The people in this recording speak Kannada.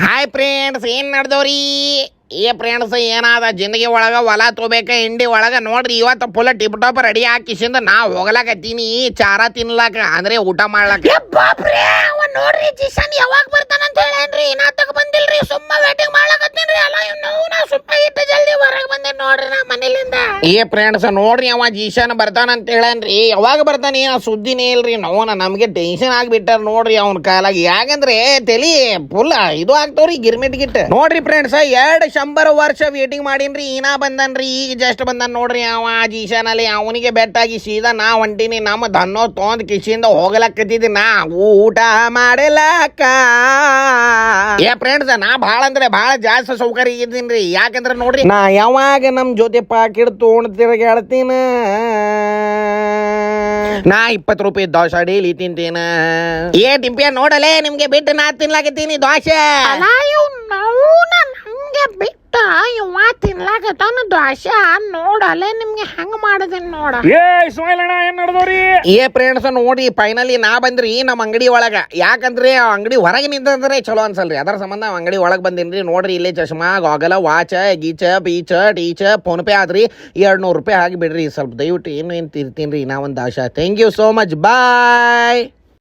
ಹಾಯ್ ಫ್ರೆಂಡ್ಸ್, ಏನ್ ನಡ್ದವ್ರಿ? ಫ್ರೆಂಡ್ಸ್, ಏನಾದ ಜಿಂದಗಿ ಒಳಗ ಹೊಲ ತಗೋಬೇಕ ಇಂಡಿ ಒಳಗ ನೋಡ್ರಿ. ಇವತ್ತು ಫುಲ್ ಟಿಪ್ ಟಾಪ್ ರೆಡಿ ಹಾಕಿಸಿಂದ ನಾ ಹೋಗ್ಲಾಕತ್ತೀನಿ ಚಾರ ತಿನ್ಲಾಕ, ಅಂದ್ರೆ ಊಟ ಮಾಡ್ಲಾಕ. ನೋಡ್ರಿ ಜಿಶನ್ ಯಾವಾಗ ಬರ್ತಾನಂತ ಹೇಳೇನ್ರಿ, ನಾ ತಗ ಬಂದಿಲ್ರಿ, ಸುಮ್ಮ ವೇಟಿಂಗ್ ಮಾಡ್ಲಾಕತ್ತೀನ್ರಿ. ಅಲ್ಲ ನಾ ಸುಮ್ಮ ಇಟ್ಟು ಜಲ್ದಿ ಹೊರಗೆ ಬಂದೆ ನೋಡ್ರಿ ನಾ ಮನೇಲಿಂದ. ಫ್ರೆಂಡ್ಸ್ ನೋಡ್ರಿ, ಅವ ಜಿಶನ್ ಬರ್ತಾನಂತ ಹೇಳೇನ್ರಿ. ಯಾವಾಗ ಬರ್ತಾನೆ ಆ ಸುದ್ದಿನೇ ಇಲ್ರಿ. ನಮ್ಗೆ ಟೆನ್ಷನ್ ಆಗ್ಬಿಟ್ಟಾರ ನೋಡ್ರಿ ಅವನ ಕಾಲಾಗಿ. ಯಾಕಂದ್ರೆ ತಲಿ ಫುಲ್ ಇದು ಆಗ್ತವ್ರಿ ಗಿರ್ಮಿಟ್ ಗಿಟ್. ನೋಡ್ರಿ ಫ್ರೆಂಡ್ಸ್, 200 ವರ್ಷ ವೇಟಿಂಗ್ ಮಾಡೀನ್ರಿ, ಈನ ಬಂದನ್ರಿ. ಈಗ ಜಸ್ಟ್ ಬಂದನ್ ನೋಡ್ರಿ ಅವ ಜೀಶನ್ ಅಲ್ಲಿ. ಅವನಿಗೆ ಬೆಟ್ಟಾಗಿ ಸೀದಾ ನಾ ಹೊಂಟೀನಿ. ನಮ್ಮ ದನ್ನೋ ತೊಂದ್ ಕಿಶಿಂದ ಹೋಗ್ಲಕತ್ತಿದ್ದಿ ನಾ ಊಟ ಮಾಡಲಾಕ. ಫ್ರೆಂಡ್ಸ್, ನಾ ಭಾಳ ಅಂದ್ರೆ ಭಾಳ ಜಾಸ್ತಿ ಸೌಕರ್ಯ ಇದ್ದೀನ್ರಿ. ಯಾಕಂದ್ರೆ ನೋಡ್ರಿ, ನಾ ಯಾವಾಗ ನಮ್ ಜೊತೆ ಪಾಕಿಡ್ ತೊಗೊಂಡ್ ತಿರ್ಗಾಡ್ತೀನ. ನಾ 20 ರೂಪಾಯಿ ದೋಸೆ ಡೈಲಿ ತಿಂತೀನ. ಟಿಂಪಿಯ ನೋಡಲೇ, ನಿಮ್ಗೆ ಬಿಟ್ಟು ನಾ ತಿನ್ಲಾಕತ್ತೀನಿ ದೋಸೆ. ನಮ್ಗೆ ಬಿಟ್ಟ ಇವ ತಿನ್ಲಾಕತ್ತಾನ ದೋಸೆ. ನೋಡಲೆ ನಿಮ್ಗೆ ಹೆಂಗ್ ಮಾಡದೇನ್ ನೋಡ. ಫ್ರೆಂಡ್ಸ್ ನೋಡಿ, ಫೈನಲಿ ನಾ ಬಂದ್ರಿ ನಮ್ಮ ಅಂಗಡಿ ಒಳಗ. ಯಾಕಂದ್ರೆ ಅಂಗಡಿ ಹೊರಗೆ ನಿಂತಂದ್ರೆ ಚಲೋ ಅನ್ಸಲ್ರಿ, ಅದರ ಸಂಬಂಧ ಅಂಗಡಿ ಒಳಗ್ ಬಂದಿನ್ರಿ. ನೋಡ್ರಿ, ಇಲ್ಲೇ ಚಶ್ಮಾ, ಗಾಗಲ, ವಾಚ್, ಗೀಚ, ಬೀಚ, ಟೀಚ, ಫೋನ್ ಪೇ ಆದ್ರಿ. 200 ರೂಪಾಯಿ ಹಾಕಿ ಬಿಡ್ರಿ ಸ್ವಲ್ಪ ದಯವಿಟ್ಟು. ಏನು ತಿರ್ತೀನಿ ನಾ ಒಂದು ಆಶಾ. Thank you so much, bye.